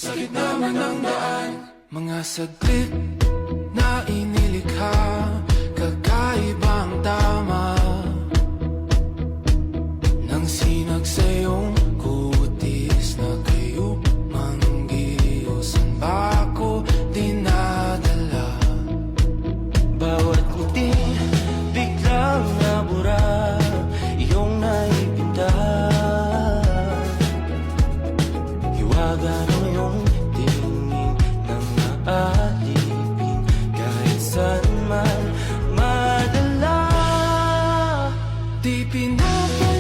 sa gitna man ng daan. Mga saglit na inilikha, kakaibang tama nang sinag sa iyong kutis na kayo manggiyosan ba ako dinadala? Bawat ngiti biglang nabura, iyong naipinta. Hiwaga ng iyong tingin nang maalipin, kahit saan man madala. Di pinapalagay